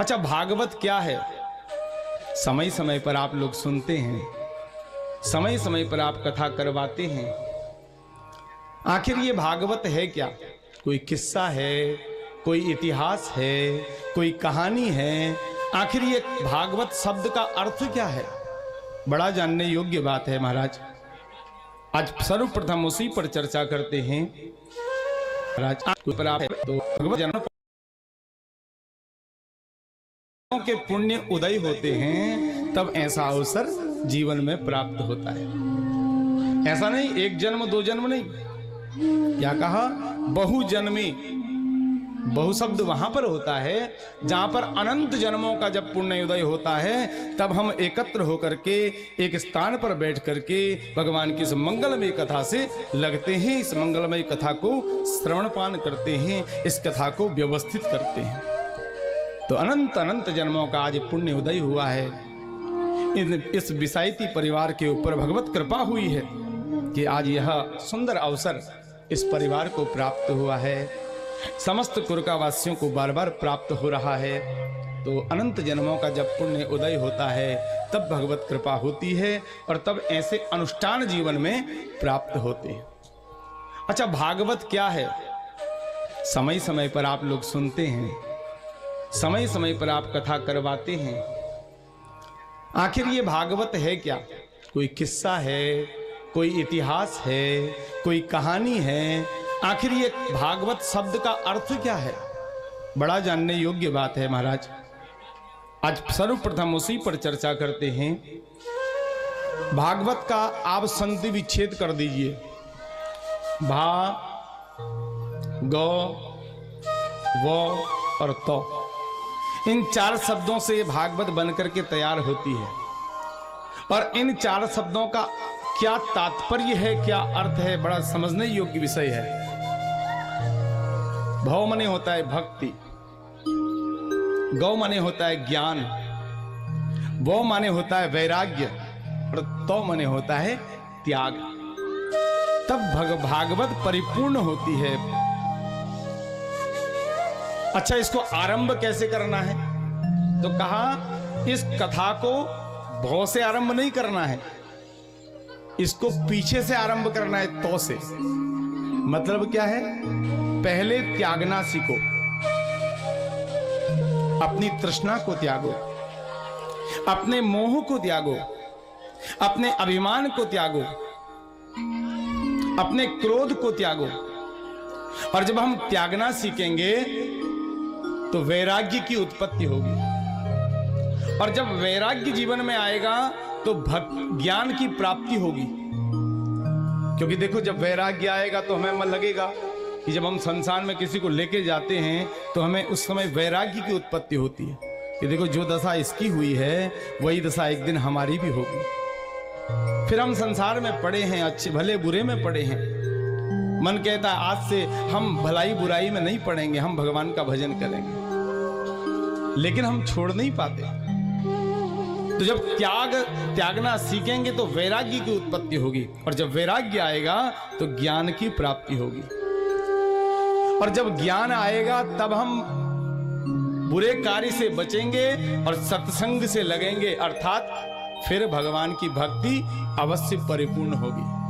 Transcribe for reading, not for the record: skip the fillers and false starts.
अच्छा, भागवत क्या है? समय समय पर आप लोग सुनते हैं, समय समय पर आप कथा करवाते हैं। आखिर ये भागवत है क्या? कोई किस्सा है, कोई इतिहास है, कोई कहानी है? आखिर ये भागवत शब्द का अर्थ क्या है? बड़ा जानने योग्य बात है महाराज। आज सर्वप्रथम उसी पर चर्चा करते हैं। महाराज पर आप तो भगवत जन्म के पुण्य उदय होते हैं, तब ऐसा अवसर जीवन में प्राप्त होता है। ऐसा नहीं एक जन्म दो जन्म नहीं, क्या कहा? बहु जन्मी। बहु शब्द वहां पर होता है जहां पर अनंत जन्मों का जब पुण्य उदय होता है, तब हम एकत्र होकर के एक स्थान पर बैठ करके भगवान की इस मंगलमय कथा से लगते हैं, इस मंगलमय कथा को श्रवणपान करते हैं, इस कथा को व्यवस्थित करते हैं। तो अनंत अनंत जन्मों का आज पुण्य उदय हुआ है। इस विसायती परिवार के ऊपर भगवत कृपा हुई है कि आज यह सुंदर अवसर इस परिवार को प्राप्त हुआ है। समस्त कुरका वासियों को बार बार प्राप्त हो रहा है। तो अनंत जन्मों का जब पुण्य उदय होता है, तब भगवत कृपा होती है और तब ऐसे अनुष्ठान जीवन में प्राप्त होते हैं। अच्छा, भागवत क्या है? समय समय पर आप लोग सुनते हैं, समय समय पर आप कथा करवाते हैं। आखिर ये भागवत है क्या? कोई किस्सा है, कोई इतिहास है, कोई कहानी है? आखिर ये भागवत शब्द का अर्थ क्या है? बड़ा जानने योग्य बात है महाराज। आज सर्वप्रथम उसी पर चर्चा करते हैं। भागवत का आप संधि विच्छेद कर दीजिए। भा, गौ, वो और तो, इन चार शब्दों से भागवत बनकर के तैयार होती है। और इन चार शब्दों का क्या तात्पर्य है, क्या अर्थ है, बड़ा समझने योग्य विषय है। भव मने होता है भक्ति, गौ मने होता है ज्ञान, वो माने होता है वैराग्य और तो मने होता है त्याग। तब भागवत परिपूर्ण होती है। अच्छा, इसको आरंभ कैसे करना है? तो कहा इस कथा को भव से आरंभ नहीं करना है, इसको पीछे से आरंभ करना है, तो से। मतलब क्या है? पहले त्यागना सीखो, अपनी तृष्णा को त्यागो, अपने मोह को त्यागो, अपने अभिमान को त्यागो, अपने क्रोध को त्यागो। और जब हम त्यागना सीखेंगे तो वैराग्य की उत्पत्ति होगी। और जब वैराग्य जीवन में आएगा तो ज्ञान की प्राप्ति होगी। क्योंकि देखो, जब वैराग्य आएगा तो हमें मन लगेगा कि जब हम संसार में किसी को लेके जाते हैं तो हमें उस समय वैराग्य की उत्पत्ति होती है कि देखो, जो दशा इसकी हुई है वही दशा एक दिन हमारी भी होगी। फिर हम संसार में पड़े हैं, अच्छे भले बुरे में पड़े हैं। मन कहता है आज से हम भलाई बुराई में नहीं पड़ेंगे, हम भगवान का भजन करेंगे, लेकिन हम छोड़ नहीं पाते। तो जब त्यागना सीखेंगे तो वैराग्य की उत्पत्ति होगी, और जब वैराग्य आएगा तो ज्ञान की प्राप्ति होगी। और जब ज्ञान आएगा तब हम बुरे कार्य से बचेंगे और सत्संग से लगेंगे, अर्थात फिर भगवान की भक्ति अवश्य परिपूर्ण होगी।